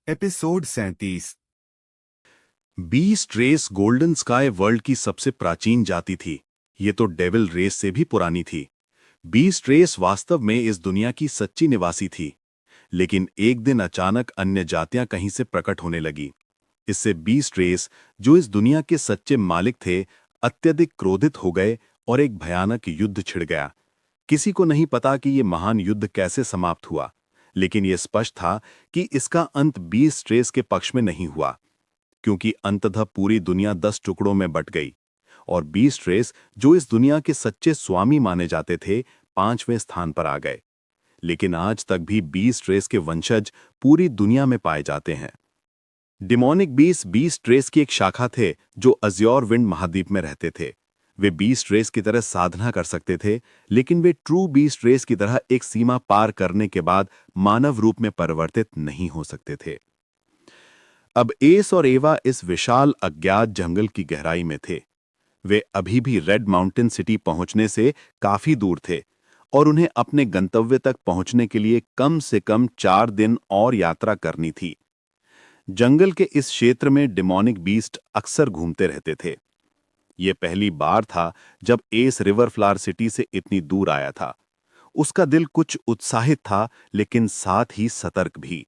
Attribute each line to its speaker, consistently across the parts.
Speaker 1: Episode 37।
Speaker 2: Beast race golden sky world की सबसे प्राचीन जाति थी। ये तो डेविल रेस से भी पुरानी थी। बीस्ट रेस वास्तव में इस दुनिया की सच्ची निवासी थी, लेकिन एक दिन अचानक अन्य जातियां कहीं से प्रकट होने लगी। इससे बीस्ट रेस, जो इस दुनिया के सच्चे मालिक थे, अत्यधिक क्रोधित हो गए और एक भयानक युद्ध छिड़ गया। किसी को नहीं पता कि ये महान युद्ध कैसे समाप्त हुआ, लेकिन यह स्पष्ट था कि इसका अंत बीस्ट रेस के पक्ष में नहीं हुआ, क्योंकि अंततः पूरी दुनिया 10 टुकड़ों में बट गई और बीस्ट रेस, जो इस दुनिया के सच्चे स्वामी माने जाते थे, 5वें स्थान पर आ गए। लेकिन आज तक भी बीस्ट रेस के वंशज पूरी दुनिया में पाए जाते हैं। डिमोनिक बीस्ट रेस की एक शाखा थे जो अज्योर विंड महाद्वीप में रहते थे। वे बीस्ट रेस की तरह साधना कर सकते थे, लेकिन वे ट्रू बीस्ट रेस की तरह एक सीमा पार करने के बाद मानव रूप में परिवर्तित नहीं हो सकते थे। अब एस और एवा इस विशाल अज्ञात जंगल की गहराई में थे। वे अभी भी रेड माउंटेन सिटी पहुंचने से काफी दूर थे और उन्हें अपने गंतव्य तक पहुंचने के लिए कम से कम 4 दिन और यात्रा करनी थी। जंगल के इस क्षेत्र में डिमोनिक बीस्ट अक्सर घूमते रहते थे। यह पहली बार था जब एस रिवर फ्लावर सिटी से इतनी दूर आया था। उसका दिल कुछ उत्साहित था, लेकिन साथ ही सतर्क भी।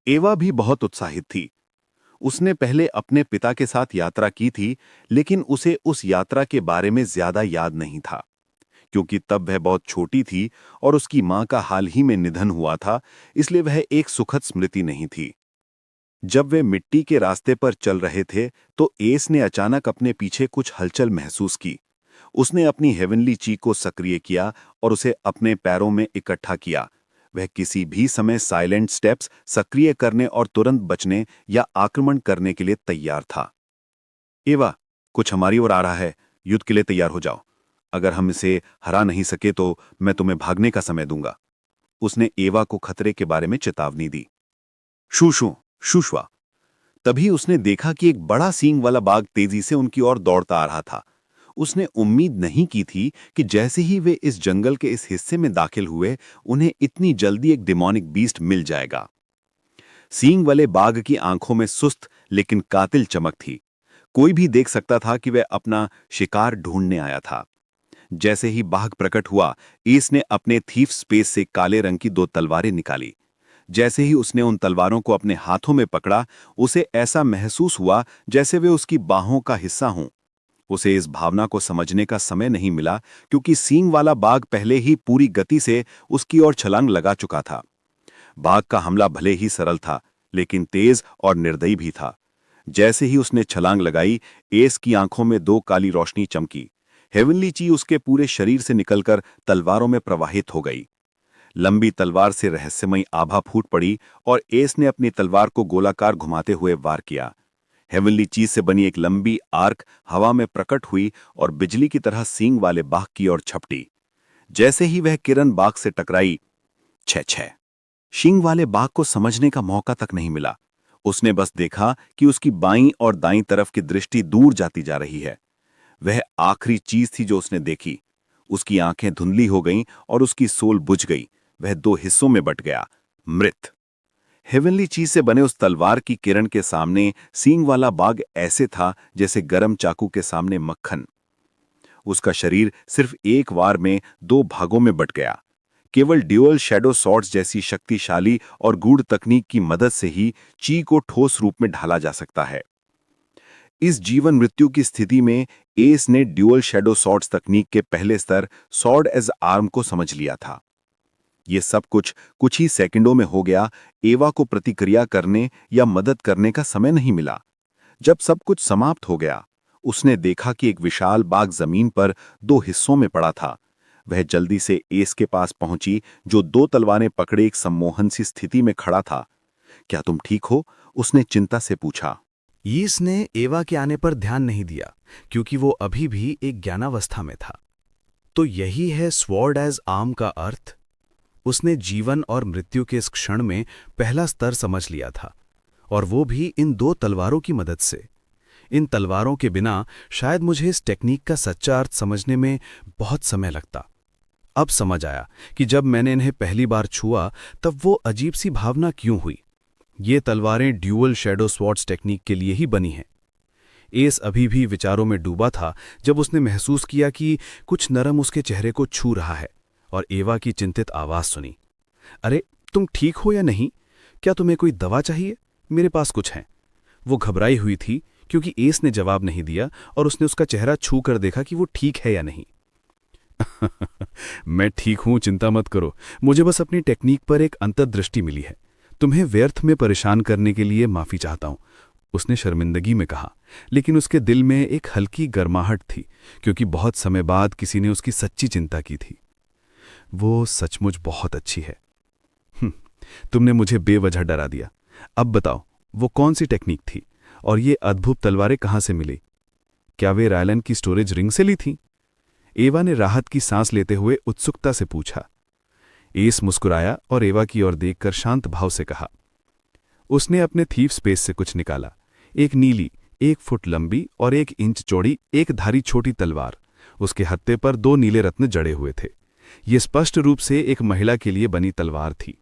Speaker 2: एवा भी बहुत उत्साहित थी। उसने पहले अपने पिता के साथ यात्रा की थी, लेकिन उसे उस यात्रा के बारे में ज्यादा याद नहीं था, क्योंकि तब वह बहुत छोटी थी और उसकी मां का हाल ही में निधन हुआ था, इसलिए वह एक सुखद स्मृति नहीं थी। जब वे मिट्टी के रास्ते पर चल रहे थे, तो एस ने अचानक अपने पीछे कुछ हलचल महसूस की। उसने अपनी हेवनली ची को सक्रिय किया और उसे अपने पैरों में इकट्ठा किया। वह किसी भी समय साइलेंट स्टेप्स सक्रिय करने और तुरंत बचने या आक्रमण करने के लिए तैयार था। एवा, कुछ हमारी ओर आ रहा है। युद्ध के लिए तैयार हो जाओ। अगर हम इसे हरा नहीं सके तो मैं तुम्हें भागने का समय दूंगा। उसने एवा को खतरे के बारे में चेतावनी दी। शूशु शुशवा। तभी उसने देखा कि एक बड़ा सींग वाला बाघ तेजी से उनकी ओर दौड़ता आ रहा था। उसने उम्मीद नहीं की थी कि जैसे ही वे इस जंगल के इस हिस्से में दाखिल हुए, उन्हें इतनी जल्दी एक डिमोनिक बीस्ट मिल जाएगा। सींग वाले बाघ की आंखों में सुस्त लेकिन कातिल चमक थी। कोई भी देख सकता था कि वह अपना शिकार ढूंढने आया था। जैसे ही बाघ प्रकट हुआ, ईस ने अपने थीफ स्पेस से काले रंग की 2 तलवारें निकाली। जैसे ही उसने उन तलवारों को अपने हाथों में पकड़ा, उसे ऐसा महसूस हुआ जैसे वे उसकी बाहों का हिस्सा हों। उसे इस भावना को समझने का समय नहीं मिला, क्योंकि सींग वाला बाघ पहले ही पूरी गति से उसकी ओर छलांग लगा चुका था। बाघ का हमला भले ही सरल था, लेकिन तेज और निर्दयी भी था। जैसे ही उसने छलांग लगाई, एस की आंखों में 2 काली रोशनी चमकी। हेवनली ची उसके पूरे शरीर से निकलकर तलवारों में प्रवाहित हो गई। लंबी तलवार से रहस्यमयी आभा फूट पड़ी और एस ने अपनी तलवार को गोलाकार घुमाते हुए वार किया। हेवनली चीज से बनी एक लंबी आर्क हवा में प्रकट हुई और बिजली की तरह सींग वाले बाघ की ओर झपटी। जैसे ही वह किरण बाघ से टकराई, छे छे, सींग वाले बाघ को समझने का मौका तक नहीं मिला। उसने बस देखा कि उसकी बाईं और दाईं तरफ की दृष्टि दूर जाती जा रही है। वह आखिरी चीज थी जो उसने देखी। उसकी आंखें धुंधली हो गईं और उसकी सोल बुझ गई। वह 2 हिस्सों में बट गया, मृत। हेवनली चीज से बने उस तलवार की किरण के सामने सींग वाला बाघ ऐसे था जैसे गरम चाकू के सामने मक्खन। उसका शरीर सिर्फ एक वार में 2 भागों में बट गया। केवल ड्यूअल शैडो सॉर्ड्स जैसी शक्तिशाली और गूढ़ तकनीक की मदद से ही ची को ठोस रूप में ढाला जा सकता है। इस जीवन मृत्यु की स्थिति में एस ने ड्यूअल शैडो सॉर्ड्स तकनीक के पहले स्तर सॉर्ड एज आर्म को समझ लिया था। यह सब कुछ ही सेकंडों में हो गया। एवा को प्रतिक्रिया करने या मदद करने का समय नहीं मिला। जब सब कुछ समाप्त हो गया, उसने देखा कि एक विशाल बाघ जमीन पर 2 हिस्सों में पड़ा था। वह जल्दी से एस के पास पहुंची, जो 2 तलवारें पकड़े एक सम्मोहन सी स्थिति में खड़ा था। क्या तुम ठीक हो? उसने चिंता से पूछा।
Speaker 3: यीस ने एवा के आने पर ध्यान नहीं दिया, क्योंकि वो अभी भी एक ज्ञानावस्था में था। तो यही है स्वॉर्ड एज आर्म का अर्थ। उसने जीवन और मृत्यु के इस क्षण में पहला स्तर समझ लिया था, और वो भी इन 2 तलवारों की मदद से। इन तलवारों के बिना शायद मुझे इस टेक्निक का सच्चा अर्थ समझने में बहुत समय लगता। अब समझ आया कि जब मैंने इन्हें पहली बार छुआ, तब वो अजीब सी भावना क्यों हुई। ये तलवारें ड्यूअल शैडो स्वॉर्ड्स टेक्निक के लिए ही बनी हैं। एस अभी भी विचारों में डूबा था जब उसने महसूस किया कि कुछ नरम उसके चेहरे को छू रहा है और एवा की चिंतित आवाज सुनी। अरे, तुम ठीक हो या नहीं? क्या तुम्हें कोई दवा चाहिए? मेरे पास कुछ है। वो घबराई हुई थी क्योंकि एस ने जवाब नहीं दिया और उसने उसका चेहरा छू कर देखा कि वो ठीक है या नहीं। मैं ठीक हूं, चिंता मत करो। मुझे बस अपनी टेक्निक पर एक अंतर्दृष्टि मिली है। तुम्हें व्यर्थ में परेशान करने के लिए माफी चाहता हूं, उसने शर्मिंदगी में कहा, लेकिन उसके दिल में एक हल्की गर्माहट थी क्योंकि बहुत समय बाद किसी ने उसकी सच्ची चिंता की थी। वो सचमुच बहुत अच्छी है। तुमने मुझे बेवजह डरा दिया। अब बताओ, वो कौन सी टेक्निक थी और ये अद्भुत तलवारें कहां से मिली? क्या वे रायलन की स्टोरेज रिंग से ली थी? एवा ने राहत की सांस लेते हुए उत्सुकता से पूछा। एस मुस्कुराया और एवा की ओर देखकर शांत भाव से कहा। उसने अपने थीफ स्पेस से कुछ निकाला। एक नीली, 1 फुट लंबी और 1 इंच चौड़ी एक धारी छोटी तलवार। उसके हत्थे पर 2 नीले रत्न जड़े हुए थे। ये स्पष्ट रूप से एक महिला के लिए बनी तलवार थी।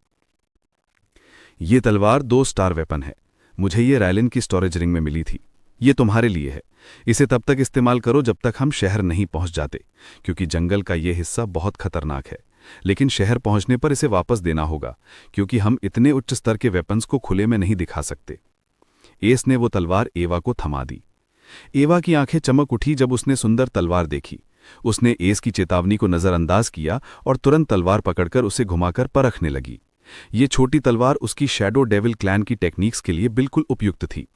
Speaker 3: ये तलवार 2 स्टार वेपन है। मुझे ये रायलन की स्टोरेज रिंग में मिली थी। ये तुम्हारे लिए है। इसे तब तक इस्तेमाल करो जब तक हम शहर नहीं पहुंच जाते, क्योंकि जंगल का ये हिस्सा बहुत खतरनाक है। लेकिन शहर पहुंचने पर इसे वापस देना होगा, क्योंकि हम इतने उच्च स्तर के वेपन्स को खुले में नहीं दिखा सकते। एस ने वो तलवार एवा को थमा दी। एवा की आंखें चमक उठी जब उसने सुंदर तलवार देखी। उसने एस की चेतावनी को नजरअंदाज किया और तुरंत तलवार पकड़कर उसे घुमाकर परखने लगी। ये छोटी तलवार उसकी शैडो डेविल क्लैन की टेक्निक्स के लिए बिल्कुल उपयुक्त थी।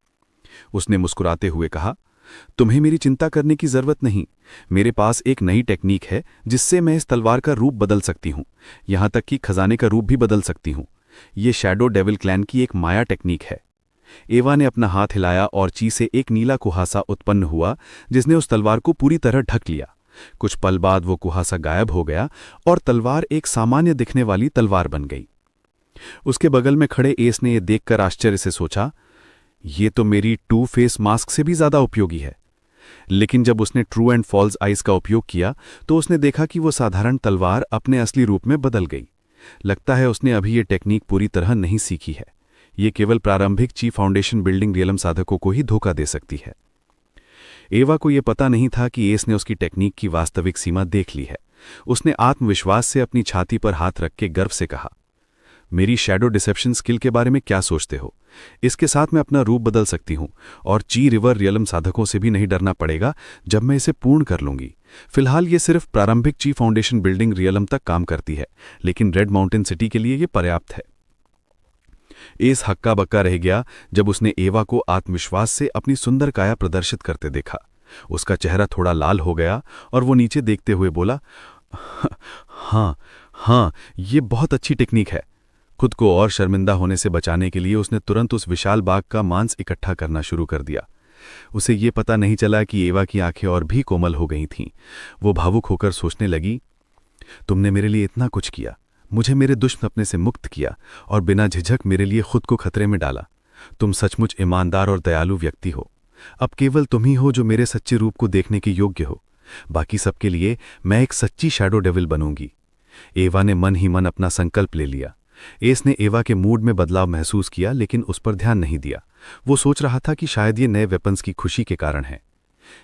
Speaker 3: उसने मुस्कुराते हुए कहा, तुम्हें मेरी चिंता करने की जरूरत नहीं। मेरे पास एक नई टेक्निक है जिससे मैं इस तलवार का रूप बदल सकती हूं, यहां तक कि खजाने का रूप भी बदल सकती हूं। यह शैडो डेविल क्लैन की एक माया टेक्निक है। एवा ने अपना हाथ हिलाया और ची से एक नीला कुहासा उत्पन्न हुआ जिसने उस तलवार को पूरी तरह ढक लिया। कुछ पल बाद वो कुहासा गायब हो गया और तलवार एक सामान्य दिखने वाली तलवार बन गई। उसके बगल में खड़े एस ने यह देखकर आश्चर्य से सोचा, ये तो मेरी 2 फेस मास्क से भी ज्यादा उपयोगी है। लेकिन जब उसने ट्रू एंड फॉल्स आइज का उपयोग किया तो उसने देखा कि वो साधारण तलवार अपने असली रूप में बदल गई। लगता है उसने अभी ये टेक्निक पूरी तरह नहीं सीखी है। ये केवल प्रारंभिक ची फाउंडेशन बिल्डिंग रियलम साधकों को ही धोखा दे सकती है। एवा को यह पता नहीं था कि एस ने उसकी टेक्निक की वास्तविक सीमा देख ली है। उसने आत्मविश्वास से अपनी छाती पर हाथ रख के गर्व से कहा, मेरी शैडो डिसेप्शन स्किल के बारे में क्या सोचते हो? इसके साथ मैं अपना रूप बदल सकती हूं और ची रिवर रियलम साधकों से भी नहीं डरना पड़ेगा जब मैं इसे पूर्ण कर लूंगी। फिलहाल ये सिर्फ प्रारंभिक ची फाउंडेशन बिल्डिंग रियलम तक काम करती है, लेकिन रेड माउंटेन सिटी के लिए ये पर्याप्त है। एस हक्का बक्का रह गया जब उसने एवा को आत्मविश्वास से अपनी सुंदर काया प्रदर्शित करते देखा। उसका चेहरा थोड़ा लाल हो गया और वो नीचे देखते हुए बोला, हाँ, ये बहुत अच्छी टेक्निक है। खुद को और शर्मिंदा होने से बचाने के लिए उसने तुरंत उस विशाल बाग का मांस इकट्ठा करना शुरू कर दिया। उसे ये पता नहीं चला कि एवा की आंखें और भी कोमल हो गई थीं। वो भावुक होकर सोचने लगी, तुमने मेरे लिए इतना कुछ किया, मुझे मेरे दुश्मन अपने से मुक्त किया और बिना झिझक मेरे लिए खुद को खतरे में डाला। तुम सचमुच ईमानदार और दयालु व्यक्ति हो। अब केवल तुम ही हो जो मेरे सच्चे रूप को देखने के योग्य हो। बाकी सबके लिए मैं एक सच्ची शैडो डेविल बनूंगी। एवा ने मन ही मन अपना संकल्प ले लिया। एस ने एवा के मूड में बदलाव महसूस किया, लेकिन उस पर ध्यान नहीं दिया। वो सोच रहा था कि शायद ये नए वेपन्स की खुशी के कारण है।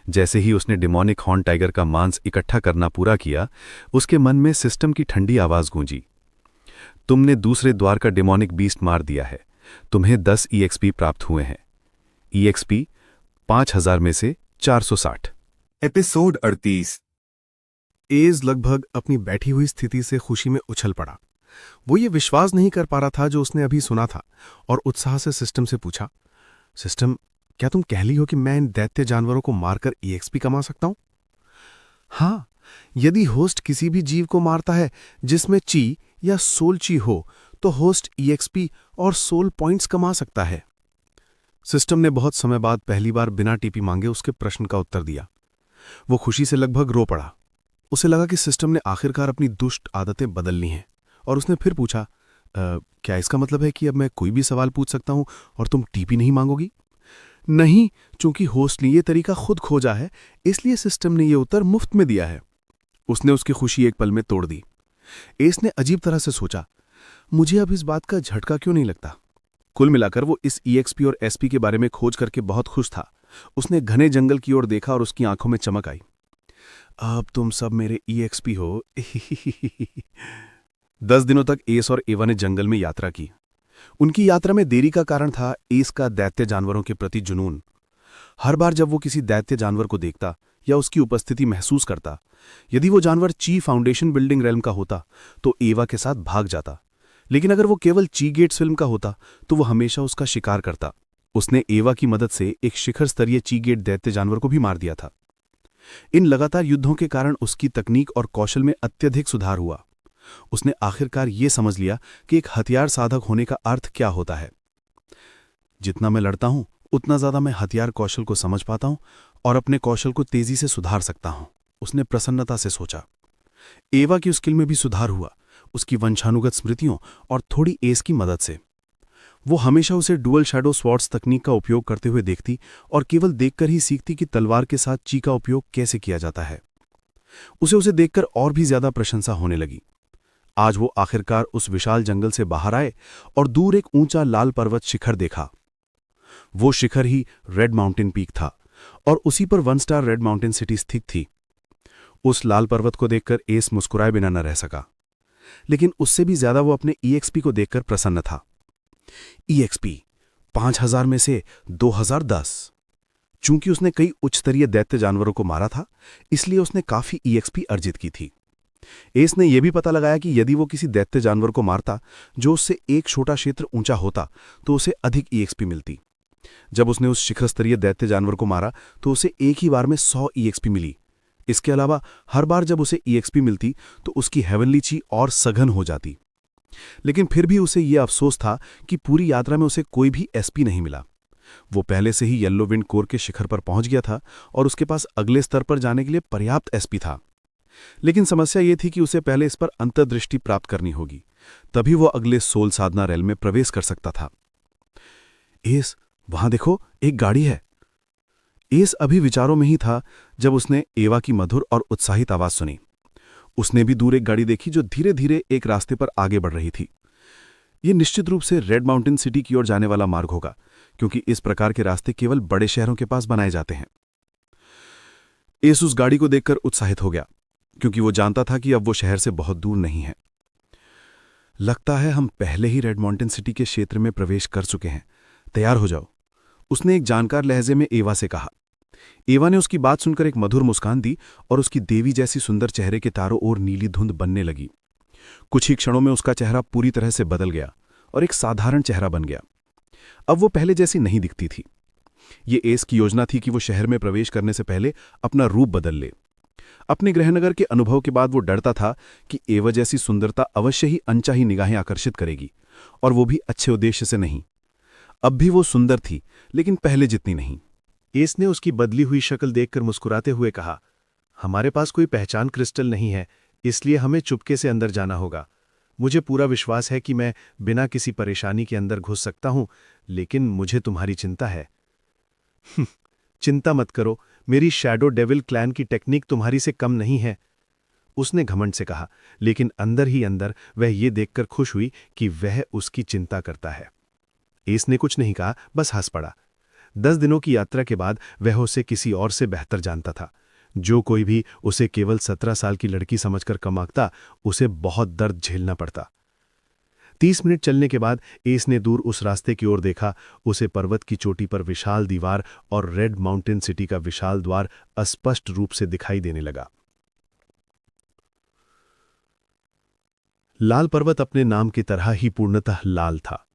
Speaker 3: जैसे ही उसने डिमोनिक हॉर्न टाइगर का मांस इकट्ठा करना पूरा किया, उसके मन में सिस्टम की ठंडी आवाज गूंजी, तुमने दूसरे द्वार का डिमोनिक बीस्ट मार दिया है। तुम्हें 10 EXP प्राप्त हुए हैं। EXP 5000 में से 460।
Speaker 1: एपिसोड 38।
Speaker 4: एज लगभग अपनी बैठी हुई स्थिति से खुशी में उछल पड़ा। वो ये विश्वास नहीं कर पा रहा था जो उसने अभी सुना था और उत्साह से सिस्टम से पूछा, सिस्टम, क्या तुम कह ली हो कि मैं इन दैत्य जानवरों को मारकर EXP कमा सकता हूं? हाँ, यदि होस्ट किसी भी जीव को मारता है जिसमें ची या सोल ची हो तो होस्ट EXP और सोल पॉइंट्स कमा सकता है। सिस्टम ने बहुत समय बाद पहली बार बिना टीपी मांगे उसके प्रश्न का उत्तर दिया। वो खुशी से लगभग रो पड़ा। उसे लगा कि सिस्टम ने आखिरकार अपनी दुष्ट आदतें बदल ली हैं और उसने फिर पूछा, क्या इसका मतलब है कि अब मैं कोई भी सवाल पूछ सकता हूं और तुम टीपी नहीं मांगोगी? नहीं, चूंकि होस्ट ने यह तरीका खुद खोजा है, इसलिए सिस्टम ने यह उत्तर मुफ्त में दिया है। उसने उसकी खुशी एक पल में तोड़ दी। एस ने अजीब तरह से सोचा, मुझे अब इस बात का झटका क्यों नहीं लगता? कुल मिलाकर वो इस ईएक्सपी और एसपी के बारे में खोज करके बहुत खुश था। उसने घने जंगल की ओर देखा और उसकी आंखों में चमक आई। अब तुम सब मेरे ईएक्सपी हो। 10 दिनों तक एस और एवा ने जंगल में यात्रा की। उनकी यात्रा में देरी का कारण था एस का दैत्य जानवरों के प्रति जुनून। हर बार जब वो किसी दैत्य जानवर को देखता या उसकी उपस्थिति महसूस करता, यदि वो जानवर ची फाउंडेशन बिल्डिंग रेल्म का होता तो एवा के साथ भाग जाता, लेकिन अगर वो केवल ची गेट्स फिल्म का होता तो वो हमेशा उसका शिकार करता। उसने एवा की मदद से एक शिखर स्तरीय ची गेट दैत्य जानवर को भी मार दिया था। इन लगातार युद्धों के कारण उसकी तकनीक और कौशल में अत्यधिक सुधार हुआ। उसने आखिरकार ये समझ लिया कि एक हथियार साधक होने का अर्थ क्या होता है। जितना मैं लड़ता हूं उतना ज्यादा मैं हथियार कौशल को समझ पाता हूं और अपने कौशल को तेजी से सुधार सकता हूं, उसने प्रसन्नता से सोचा। एवा की स्किल में भी सुधार हुआ, उसकी वंशानुगत स्मृतियों और थोड़ी एस की मदद से। वो हमेशा उसे डुअल शैडो स्वॉर्ड्स तकनीक का उपयोग करते हुए देखती और केवल देखकर ही सीखती कि तलवार के साथ ची का उपयोग कैसे किया जाता है। उसे देखकर और भी ज्यादा प्रशंसा होने लगी। आज वो आखिरकार उस विशाल जंगल से बाहर आए और दूर एक ऊंचा लाल पर्वत शिखर देखा। वो शिखर ही रेड माउंटेन पीक था और उसी पर 1 स्टार रेड माउंटेन सिटी स्थित थी। उस लाल पर्वत को देखकर एस मुस्कुराए बिना न रह सका, लेकिन उससे भी ज्यादा वो अपने ईएक्सपी को देखकर प्रसन्न था। ईएक्सपी 5000 में से 2010। चूंकि उसने कई उच्चस्तरीय दैत्य जानवरों को मारा था, इसलिए उसने काफी ईएक्सपी अर्जित की थी। एस ने यह भी पता लगाया कि यदि वो किसी दैत्य जानवर को मारता जो उससे एक छोटा क्षेत्र ऊंचा होता तो उसे अधिक ईएक्सपी मिलती। जब उसने उस शिखर स्तरीय दैत्य जानवर को मारा तो उसे एक ही बार में 100 ईएक्सपी मिली। इसके अलावा हर बार जब उसे ईएक्सपी मिलती तो उसकी हेवनली ची और सघन हो जाती। लेकिन फिर भी उसे यह अफसोस था कि पूरी यात्रा में उसे कोई भी एसपी नहीं मिला। वो पहले से ही येलो विंड कोर के शिखर पर पहुंच गया था और उसके पास अगले स्तर पर जाने के लिए पर्याप्त एसपी था। लेकिन समस्या ये थी कि उसे पहले इस पर अंतर्दृष्टि प्राप्त करनी होगी, तभी वो अगले सोल साधना रेल में प्रवेश कर सकता था। एस, वहां देखो, एक गाड़ी है। एस अभी विचारों में ही था जब उसने एवा की मधुर और उत्साहित आवाज सुनी। उसने भी दूर एक गाड़ी देखी जो धीरे धीरे एक रास्ते पर आगे बढ़ रही थी। यह निश्चित रूप से रेड माउंटेन सिटी की ओर जाने वाला मार्ग होगा, क्योंकि इस प्रकार के रास्ते केवल बड़े शहरों के पास बनाए जाते हैं। एस उस गाड़ी को देखकर उत्साहित हो गया, क्योंकि वो जानता था कि अब वो शहर से बहुत दूर नहीं है। लगता है हम पहले ही रेड माउंटेन सिटी के क्षेत्र में प्रवेश कर चुके हैं, तैयार हो जाओ, उसने एक जानकार लहजे में एवा से कहा। एवा ने उसकी बात सुनकर एक मधुर मुस्कान दी और उसकी देवी जैसी सुंदर चेहरे के तारों ओर नीली धुंध बनने लगी। कुछ ही क्षणों में उसका चेहरा पूरी तरह से बदल गया और एक साधारण चेहरा बन गया। अब वो पहले जैसी नहीं दिखती थी। ये एस की योजना थी कि वो शहर में प्रवेश करने से पहले अपना रूप बदल ले। अपने गृहनगर के अनुभव के बाद वो डरता था कि एवा जैसी सुंदरता अवश्य ही अनचाही निगाहें आकर्षित करेगी, और वो भी अच्छे उद्देश्य से नहीं। अब भी वो सुंदर थी, लेकिन पहले जितनी नहीं।
Speaker 5: एस ने उसकी बदली हुई शक्ल देखकर मुस्कुराते हुए कहा, हमारे पास कोई पहचान क्रिस्टल नहीं है, इसलिए हमें चुपके से अंदर जाना होगा। मुझे पूरा विश्वास है कि मैं बिना किसी परेशानी के अंदर घुस सकता हूं, लेकिन मुझे तुम्हारी चिंता है। चिंता मत करो, मेरी शैडो डेविल क्लैन की टेक्निक तुम्हारी से कम नहीं है, उसने घमंड से कहा, लेकिन अंदर ही अंदर वह ये देखकर खुश हुई कि वह उसकी चिंता करता है। एस ने कुछ नहीं कहा, बस हंस पड़ा। 10 दिनों की यात्रा के बाद वह उसे किसी और से बेहतर जानता था। जो कोई भी उसे केवल 17 साल की लड़की समझकर कम आंकता, उसे बहुत दर्द झेलना पड़ता। 30 मिनट चलने के बाद एस ने दूर उस रास्ते की ओर देखा। उसे पर्वत की चोटी पर विशाल दीवार और रेड माउंटेन सिटी का विशाल द्वार अस्पष्ट रूप से दिखाई देने लगा। लाल पर्वत अपने नाम की तरह ही पूर्णतः लाल था।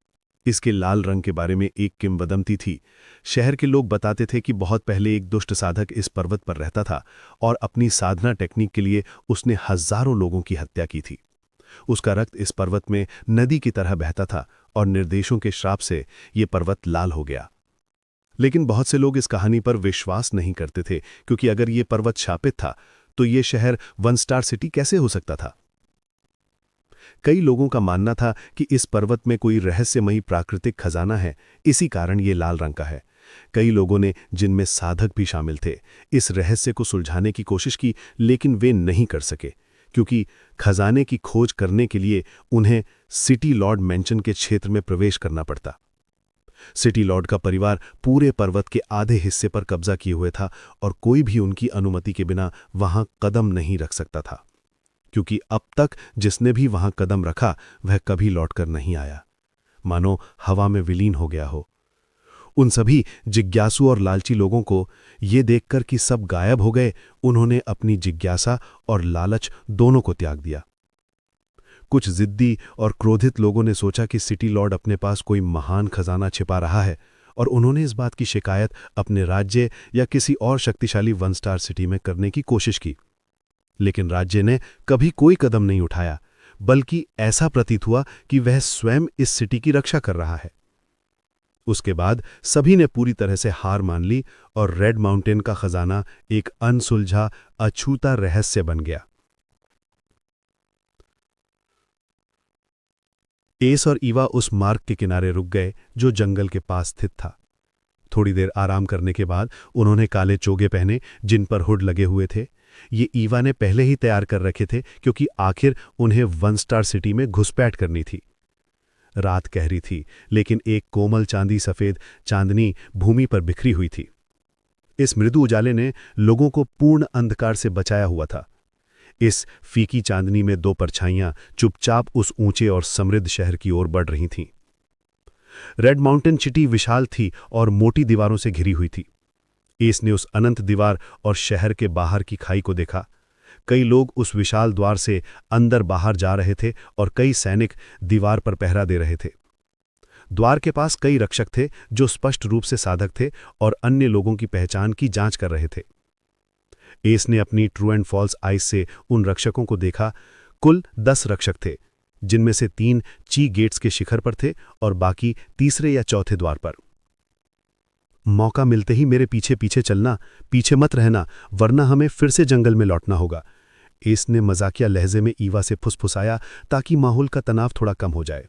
Speaker 5: इसके लाल रंग के बारे में एक किंवदंती थी। शहर के लोग बताते थे कि बहुत पहले एक दुष्ट साधक इस पर्वत पर रहता था और अपनी साधना टेक्निक के लिए उसने हजारों लोगों की हत्या की थी। उसका रक्त इस पर्वत में नदी की तरह बहता था और निर्देशों के श्राप से ये पर्वत लाल हो गया। लेकिन बहुत से लोग इस कहानी पर विश्वास नहीं करते थे, क्योंकि अगर ये पर्वत शापित था तो ये शहर 1 स्टार सिटी कैसे हो सकता था। कई लोगों का मानना था कि इस पर्वत में कोई रहस्यमयी प्राकृतिक खजाना है, इसी कारण ये लाल रंग का है। कई लोगों ने, जिनमें साधक भी शामिल थे, इस रहस्य को सुलझाने की कोशिश की, लेकिन वे नहीं कर सके, क्योंकि खजाने की खोज करने के लिए उन्हें सिटी लॉर्ड मेंशन के क्षेत्र में प्रवेश करना पड़ता। सिटी लॉर्ड का परिवार पूरे पर्वत के आधे हिस्से पर कब्जा किए हुए था और कोई भी उनकी अनुमति के बिना वहां कदम नहीं रख सकता था, क्योंकि अब तक जिसने भी वहां कदम रखा वह कभी लौटकर नहीं आया, मानो हवा में विलीन हो गया हो। उन सभी जिज्ञासु और लालची लोगों को ये देखकर कि सब गायब हो गए, उन्होंने अपनी जिज्ञासा और लालच दोनों को त्याग दिया। कुछ जिद्दी और क्रोधित लोगों ने सोचा कि सिटी लॉर्ड अपने पास कोई महान खजाना छिपा रहा है, और उन्होंने इस बात की शिकायत अपने राज्य या किसी और शक्तिशाली 1 स्टार सिटी में करने की कोशिश की। लेकिन राज्य ने कभी कोई कदम नहीं उठाया, बल्कि ऐसा प्रतीत हुआ कि वह स्वयं इस सिटी की रक्षा कर रहा है। उसके बाद सभी ने पूरी तरह से हार मान ली और रेड माउंटेन का खजाना एक अनसुलझा अछूता रहस्य बन गया। एस और ईवा उस मार्ग के किनारे रुक गए जो जंगल के पास स्थित था। थोड़ी देर आराम करने के बाद उन्होंने काले चोगे पहने जिन पर हुड लगे हुए थे। ये ईवा ने पहले ही तैयार कर रखे थे, क्योंकि आखिर उन्हें 1 स्टार सिटी में घुसपैठ करनी थी। रात गहरी थी, लेकिन एक कोमल चांदी सफेद चांदनी भूमि पर बिखरी हुई थी। इस मृदु उजाले ने लोगों को पूर्ण अंधकार से बचाया हुआ था। इस फीकी चांदनी में 2 परछाइयां चुपचाप उस ऊंचे और समृद्ध शहर की ओर बढ़ रही थीं। रेड माउंटेन सिटी विशाल थी और मोटी दीवारों से घिरी हुई थी। एस ने उस अनंत दीवार और शहर के बाहर की खाई को देखा। कई लोग उस विशाल द्वार से अंदर बाहर जा रहे थे और कई सैनिक दीवार पर पहरा दे रहे थे। द्वार के पास कई रक्षक थे जो स्पष्ट रूप से साधक थे और अन्य लोगों की पहचान की जांच कर रहे थे। एस ने अपनी ट्रू एंड फॉल्स आइज से उन रक्षकों को देखा। कुल 10 रक्षक थे, जिनमें से 3 ची गेट्स के शिखर पर थे और बाकी तीसरे या चौथे द्वार पर। मौका मिलते ही मेरे पीछे पीछे चलना, पीछे मत रहना, वरना हमें फिर से जंगल में लौटना होगा। एस ने मजाकिया लहजे में ईवा से फुसफुसाया ताकि माहौल का तनाव थोड़ा कम हो जाए।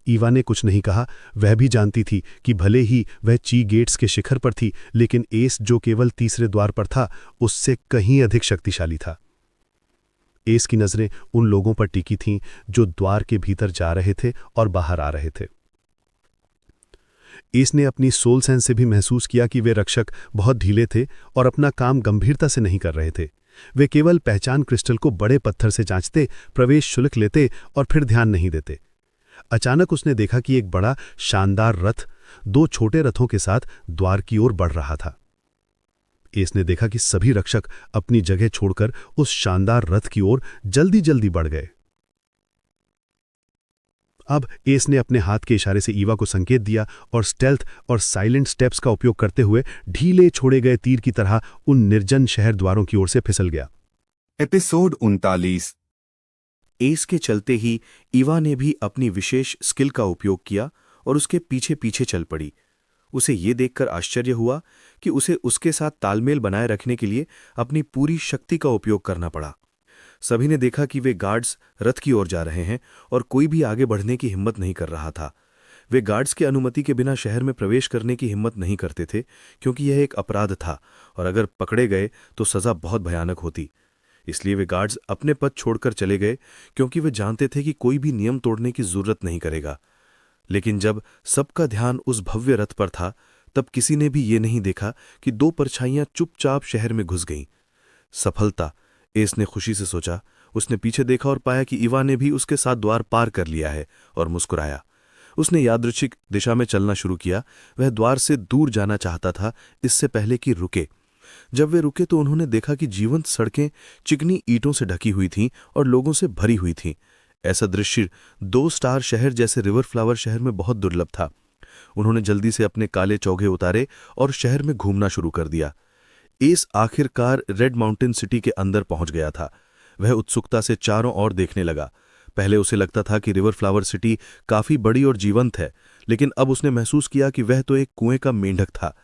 Speaker 5: ईवा ने कुछ नहीं कहा। वह भी जानती थी कि भले ही वह ची गेट्स के शिखर पर थी, लेकिन एस जो केवल तीसरे द्वार पर था उससे कहीं अधिक शक्तिशाली था। एस की नजरें उन लोगों पर टिकी थीं जो द्वार के भीतर जा रहे थे और बाहर आ रहे थे। एस ने अपनी सोल सेंस से भी महसूस किया कि वे रक्षक बहुत ढीले थे और अपना काम गंभीरता से नहीं कर रहे थे। वे केवल पहचान क्रिस्टल को बड़े पत्थर से जांचते, प्रवेश शुल्क लेते और फिर ध्यान नहीं देते। अचानक उसने देखा कि एक बड़ा शानदार रथ 2 छोटे रथों के साथ द्वार की ओर बढ़ रहा था। एस ने देखा कि सभी रक्षक अपनी जगह छोड़कर उस शानदार रथ की ओर जल्दी जल्दी बढ़ गए। अब एस ने अपने हाथ के इशारे से ईवा को संकेत दिया और स्टेल्थ और साइलेंट स्टेप्स का उपयोग करते हुए ढीले छोड़े गए तीर की तरह उन निर्जन शहर द्वारों की ओर से फिसल गया।
Speaker 1: एपिसोड 39।
Speaker 3: एस के चलते ही ईवा ने भी अपनी विशेष स्किल का उपयोग किया और उसके पीछे पीछे चल पड़ी। उसे ये देखकर आश्चर्य हुआ कि उसे उसके साथ तालमेल बनाए रखने के लिए अपनी पूरी शक्ति का उपयोग करना पड़ा। सभी ने देखा कि वे गार्ड्स रथ की ओर जा रहे हैं और कोई भी आगे बढ़ने की हिम्मत नहीं कर रहा था। वे गार्ड्स की अनुमति के बिना शहर में प्रवेश करने की हिम्मत नहीं करते थे, क्योंकि यह एक अपराध था और अगर पकड़े गए तो सजा बहुत भयानक होती। इसलिए वे गार्ड्स अपने पद छोड़कर चले गए, क्योंकि वे जानते थे कि कोई भी नियम तोड़ने की जरूरत नहीं करेगा। लेकिन जब सबका ध्यान उस भव्य रथ पर था, तब किसी ने भी ये नहीं देखा कि 2 परछाइयां चुपचाप शहर में घुस गईं। सफलता, एस ने खुशी से सोचा। उसने पीछे देखा और पाया कि ईवा ने भी उसके साथ द्वार पार कर लिया है और मुस्कुराया। उसने यादृच्छिक दिशा में चलना शुरू किया। वह द्वार से दूर जाना चाहता था, इससे पहले कि रुके। जब वे रुके तो उन्होंने देखा कि जीवंत सड़कें चिकनी ईंटों से ढकी हुई थीं और लोगों से भरी हुई थीं। ऐसा दृश्य 2 स्टार शहर जैसे रिवर फ्लावर शहर में बहुत दुर्लभ था। उन्होंने जल्दी से अपने काले चौगे उतारे और शहर में घूमना शुरू कर दिया। एस आखिरकार रेड माउंटेन सिटी के अंदर पहुंच गया था। वह उत्सुकता से चारों ओर देखने लगा। पहले उसे लगता था कि रिवर फ्लावर सिटी काफी बड़ी और जीवंत है, लेकिन अब उसने महसूस किया कि वह तो एक कुएं का मेंढक था।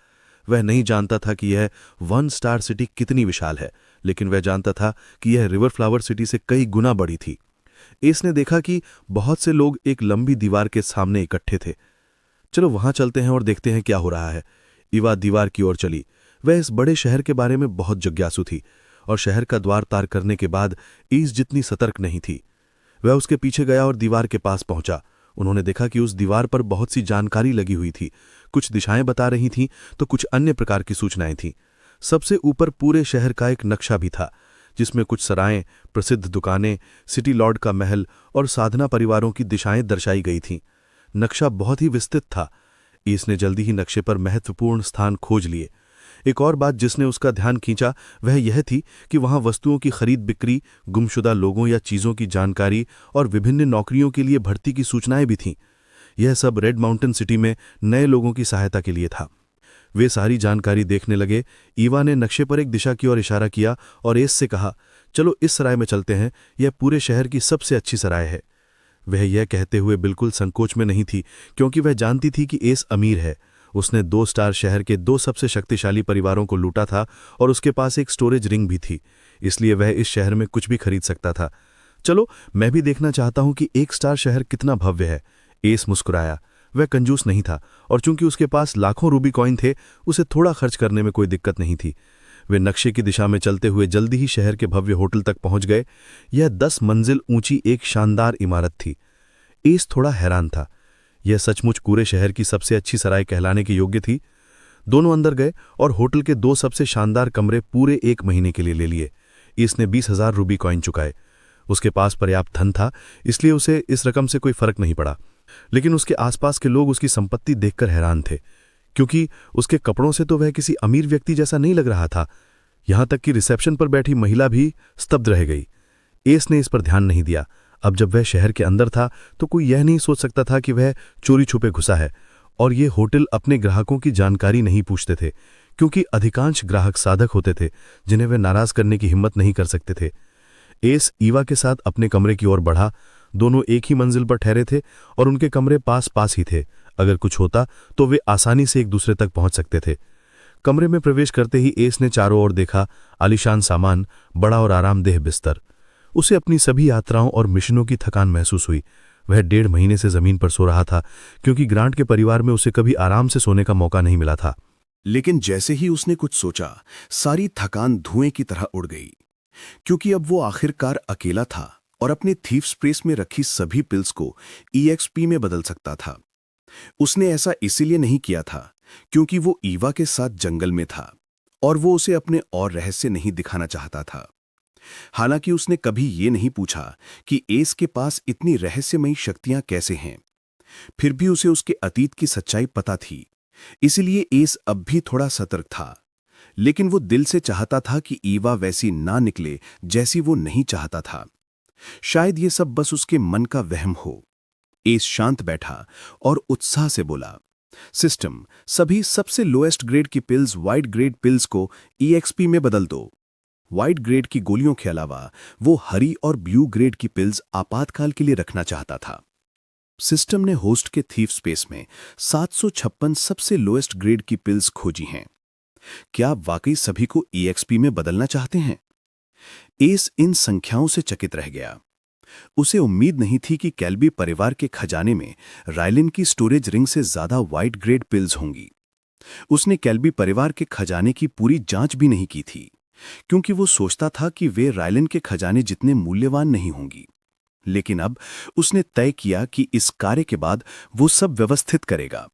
Speaker 3: वह नहीं जानता था कि यह 1 स्टार सिटी कितनी विशाल है, लेकिन वह जानता था कि यह रिवर फ्लावर सिटी से कई गुना बड़ी थी। एस ने देखा कि बहुत से लोग एक लंबी दीवार के सामने इकट्ठे थे। चलो वहां चलते हैं और देखते हैं क्या हो रहा है। ईवा दीवार की ओर चली। वह इस बड़े शहर के बारे में बहुत जिज्ञासु थी और शहर का द्वार तार करने के बाद एस जितनी सतर्क नहीं थी। वह उसके पीछे गया और दीवार के पास पहुंचा।
Speaker 5: उन्होंने देखा कि उस दीवार पर बहुत सी जानकारी लगी हुई थी। कुछ दिशाएं बता रही थीं तो कुछ अन्य प्रकार की सूचनाएं थीं। सबसे ऊपर पूरे शहर का एक नक्शा भी था, जिसमें कुछ सराएं, प्रसिद्ध दुकानें, सिटी लॉर्ड का महल और साधना परिवारों की दिशाएं दर्शाई गई थीं। नक्शा बहुत ही विस्तृत था। ईस ने जल्दी ही नक्शे पर महत्वपूर्ण स्थान खोज लिए। एक और बात जिसने उसका ध्यान खींचा वह यह थी कि वहां वस्तुओं की खरीद बिक्री, गुमशुदा लोगों या चीज़ों की जानकारी और विभिन्न नौकरियों के लिए भर्ती की सूचनाएं भी थीं। यह सब रेड माउंटेन सिटी में नए लोगों की सहायता के लिए था। वे सारी जानकारी देखने लगे। ईवा ने नक्शे पर एक दिशा की ओर इशारा किया और एस से कहा, चलो इस सराय में चलते हैं, यह पूरे शहर की सबसे अच्छी सराय है। वह यह कहते हुए बिल्कुल संकोच में नहीं थी, क्योंकि वह जानती थी कि एस अमीर है। उसने 2 स्टार शहर के 2 सबसे शक्तिशाली परिवारों को लूटा था और उसके पास एक स्टोरेज रिंग भी थी, इसलिए वह इस शहर में कुछ भी खरीद सकता था। चलो, मैं भी देखना चाहता हूं कि 1 स्टार शहर कितना भव्य है। एस मुस्कुराया। वह कंजूस नहीं था और चूंकि उसके पास लाखों रूबी कॉइन थे, उसे थोड़ा खर्च करने में कोई दिक्कत नहीं थी। वे नक्शे की दिशा में चलते हुए जल्दी ही शहर के भव्य होटल तक पहुंच गए। यह 10 मंजिल ऊंची एक शानदार इमारत थी। एस थोड़ा हैरान था। यह सचमुच पूरे शहर की सबसे अच्छी सराय कहलाने के योग्य थी। दोनों अंदर गए और होटल के 2 सबसे शानदार कमरे पूरे 1 महीने के लिए ले लिए। इसने 20,000 रूबी कॉइन चुकाए। उसके पास पर्याप्त धन था, इसलिए उसे इस रकम से कोई फर्क नहीं पड़ा। लेकिन उसके आसपास के लोग उसकी संपत्ति देखकर हैरान थे, क्योंकि उसके कपड़ों से तो वह किसी अमीर व्यक्ति जैसा नहीं लग रहा था। यहां तक कि रिसेप्शन पर बैठी महिला भी स्तब्ध रह गई। एस ने इस पर ध्यान नहीं दिया। अब जब वह शहर के अंदर था तो कोई यह नहीं सोच सकता था कि वह चोरी छुपे घुसा है। और ये होटल अपने ग्राहकों की जानकारी नहीं पूछते थे, क्योंकि अधिकांश ग्राहक साधक होते थे जिन्हें वे नाराज करने की हिम्मत नहीं कर सकते थे। एस ईवा के साथ अपने कमरे की ओर बढ़ा। दोनों एक ही मंजिल पर ठहरे थे और उनके कमरे पास पास ही थे। अगर कुछ होता तो वे आसानी से एक दूसरे तक पहुंच सकते थे। कमरे में प्रवेश करते ही एस ने चारों ओर देखा। आलीशान सामान, बड़ा और आरामदेह बिस्तर। उसे अपनी सभी यात्राओं और मिशनों की थकान महसूस हुई। वह 1.5 महीने से जमीन पर सो रहा था, क्योंकि ग्रांट के परिवार में उसे कभी आराम से सोने का मौका नहीं मिला था।
Speaker 4: लेकिन जैसे ही उसने कुछ सोचा, सारी थकान धुएं की तरह उड़ गई, क्योंकि अब वो आखिरकार अकेला था और अपने थीफ्स प्रेस में रखी सभी पिल्स को EXP में बदल सकता था। उसने ऐसा इसीलिए नहीं किया था क्योंकि वो ईवा के साथ जंगल में था और वो उसे अपने और रहस्य नहीं दिखाना चाहता था। हालांकि उसने कभी ये नहीं पूछा कि एस के पास इतनी रहस्यमयी शक्तियां कैसे हैं। फिर भी उसे उसके अतीत की सच्चाई पता थी, इसलिए एस अब भी थोड़ा सतर्क था। लेकिन वो दिल से चाहता था कि ईवा वैसी ना निकले जैसी वो नहीं चाहता था। शायद ये सब बस उसके मन का वहम हो। एस शांत बैठा और उत्साह से बोला, सिस्टम, सभी सबसे लोएस्ट ग्रेड की पिल्स वाइट ग्रेड पिल्स को EXP में बदल दो। वाइट ग्रेड की गोलियों के अलावा वो हरी और ब्लू ग्रेड की पिल्स आपातकाल के लिए रखना चाहता था। सिस्टम ने होस्ट के थीफ स्पेस में 756 सबसे लोएस्ट ग्रेड की पिल्स खोजी हैं। क्या आप वाकई सभी को EXP में बदलना चाहते हैं? एस इन संख्याओं से चकित रह गया। उसे उम्मीद नहीं थी कि कैल्बी परिवार के खजाने में रायलिन की स्टोरेज रिंग से ज्यादा वाइट ग्रेड पिल्स होंगी। उसने कैल्बी परिवार के खजाने की पूरी जांच भी नहीं की थी, क्योंकि वो सोचता था कि वे रायलिन के खजाने जितने मूल्यवान नहीं होंगी। लेकिन अब उसने तय किया कि इस कार्य के बाद वो सब व्यवस्थित करेगा।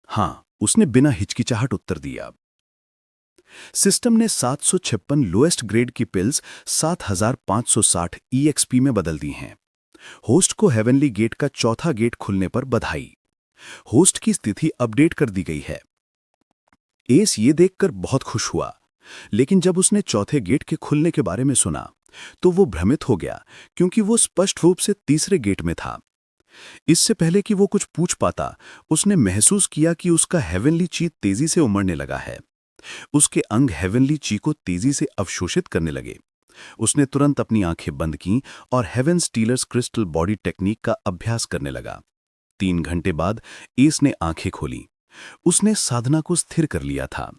Speaker 4: हां, उसने बिना हिचकिचाहट उत्तर दिया। सिस्टम ने 756 लोएस्ट ग्रेड की पिल्स 7560 EXP में बदल दी हैं। होस्ट को हेवनली गेट का चौथा गेट खुलने पर बधाई। होस्ट की स्थिति अपडेट कर दी गई है। एस ये देखकर बहुत खुश हुआ, लेकिन जब उसने चौथे गेट के खुलने के बारे में सुना तो वो भ्रमित हो गया, क्योंकि वो स्पष्ट रूप से तीसरे गेट में था। इससे पहले कि वो कुछ पूछ पाता, उसने महसूस किया कि उसका हेवनली ची तेजी से उमड़ने लगा है। उसके अंग हेवनली ची को तेजी से अवशोषित करने लगे। उसने तुरंत अपनी आंखें बंद कीं और heaven stealers crystal body technique का अभ्यास करने लगा। 3 घंटे बाद एस ने आंखें खोली। उसने साधना को स्थिर कर लिया था।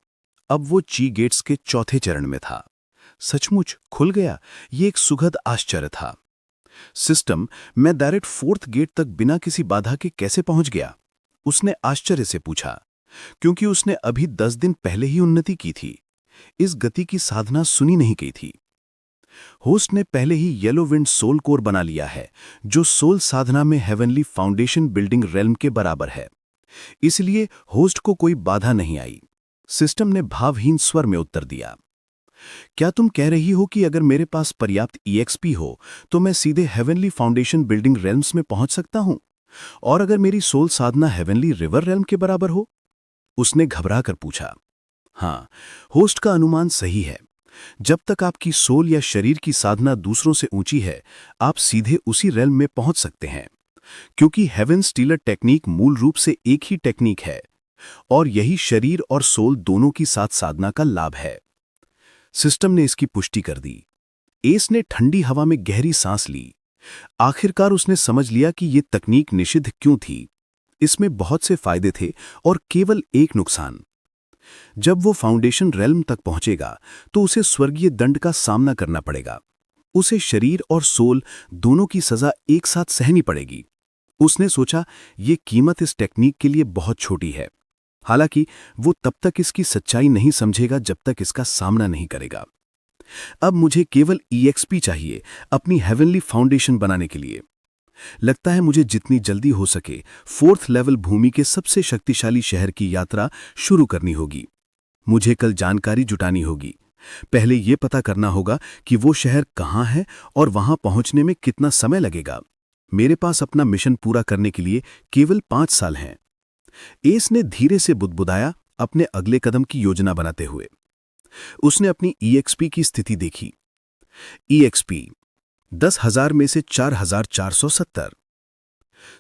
Speaker 4: अब वो ची गेट्स के चौथे चरण में था। सचमुच खुल गया। ये एक सुखद आश्चर्य था। सिस्टम, मैं डायरेक्ट 4th गेट तक बिना किसी बाधा के कैसे पहुंच गया? उसने आश्चर्य से पूछा, क्योंकि उसने अभी 10 दिन पहले ही उन्नति की थी। इस गति की साधना सुनी नहीं गई थी।
Speaker 2: होस्ट ने पहले ही येलो विंड सोल कोर बना लिया है, जो सोल साधना में हेवनली फाउंडेशन बिल्डिंग रेल्म के बराबर है। इसलिए होस्ट को कोई बाधा नहीं आई। सिस्टम ने भावहीन स्वर में उत्तर दिया, क्या तुम कह रही हो कि अगर मेरे पास पर्याप्त EXP हो तो मैं सीधे हेवनली फाउंडेशन बिल्डिंग रेल्म्स में पहुंच सकता हूं? और अगर मेरी सोल साधना हेवनली रिवर रेल्म के बराबर हो? उसने घबरा कर पूछा। हाँ, होस्ट का अनुमान सही है। जब तक आपकी सोल या शरीर की साधना दूसरों से ऊंची है, आप सीधे उसी रेल्म में पहुंच सकते हैं, क्योंकि हेवन स्टीलर टेक्निक मूल रूप से एक ही टेक्निक है, और यही शरीर और सोल दोनों की साथ साधना का लाभ है। सिस्टम ने इसकी पुष्टि कर दी। एस ने ठंडी हवा में गहरी सांस ली। आखिरकार उसने समझ लिया कि यह तकनीक निषिद्ध क्यों थी। इसमें बहुत से फायदे थे और केवल एक नुकसान। जब वो फाउंडेशन रेल्म तक पहुंचेगा तो उसे स्वर्गीय दंड का सामना करना पड़ेगा। उसे शरीर और सोल दोनों की सजा एक साथ सहनी पड़ेगी। उसने सोचा, ये कीमत इस टेक्निक के लिए बहुत छोटी है। हालांकि वो तब तक इसकी सच्चाई नहीं समझेगा जब तक इसका सामना नहीं करेगा। अब मुझे केवल EXP चाहिए अपनी हेवनली फाउंडेशन बनाने के लिए। लगता है मुझे जितनी जल्दी हो सके 4th लेवल भूमि के सबसे शक्तिशाली शहर की यात्रा शुरू करनी होगी। मुझे कल जानकारी जुटानी होगी। पहले यह पता करना होगा कि वो शहर कहाँ है और वहां पहुंचने में कितना समय लगेगा। मेरे पास अपना मिशन पूरा करने के लिए केवल 5 साल हैं। एस ने धीरे से बुदबुदाया, अपने अगले कदम की योजना बनाते हुए। उसने अपनी EXP की स्थिति देखी। EXP 10,000 में से 4,470।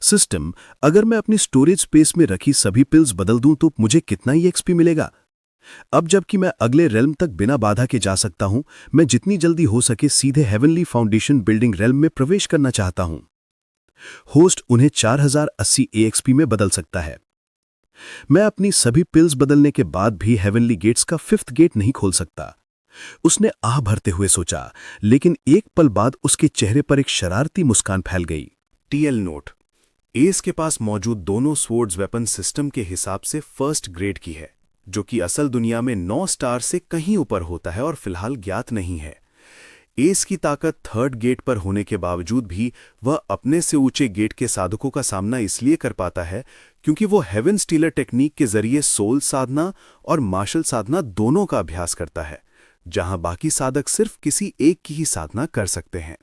Speaker 2: सिस्टम, अगर मैं अपनी स्टोरेज स्पेस में रखी सभी पिल्स बदल दूं तो मुझे कितना EXP मिलेगा? अब जबकि मैं अगले रेल्म तक बिना बाधा के जा सकता हूं, मैं जितनी जल्दी हो सके सीधे हेवनली फाउंडेशन बिल्डिंग रेल्म में प्रवेश करना चाहता हूं। होस्ट उन्हें 4080 EXP में बदल सकता है। मैं अपनी सभी पिल्स बदलने के बाद भी हेवनली गेट्स का 5th गेट नहीं खोल सकता। उसने आह भरते हुए सोचा, लेकिन एक पल बाद उसके चेहरे पर एक शरारती मुस्कान फैल गई।
Speaker 3: TL नोट, एस के पास मौजूद दोनों स्वॉर्ड्स वेपन सिस्टम के हिसाब से 1st ग्रेड की है, जो कि असल दुनिया में 9 स्टार से कहीं ऊपर होता है और फिलहाल ज्ञात नहीं है। एस की ताकत 3rd गेट पर होने के बावजूद भी वह अपने से ऊंचे गेट के साधकों का सामना इसलिए कर पाता है क्योंकि वो हेवन स्टीलर टेक्निक के जरिए सोल साधना और मार्शल साधना दोनों का अभ्यास करता है, जहां बाकी साधक सिर्फ किसी एक की ही साधना कर सकते हैं।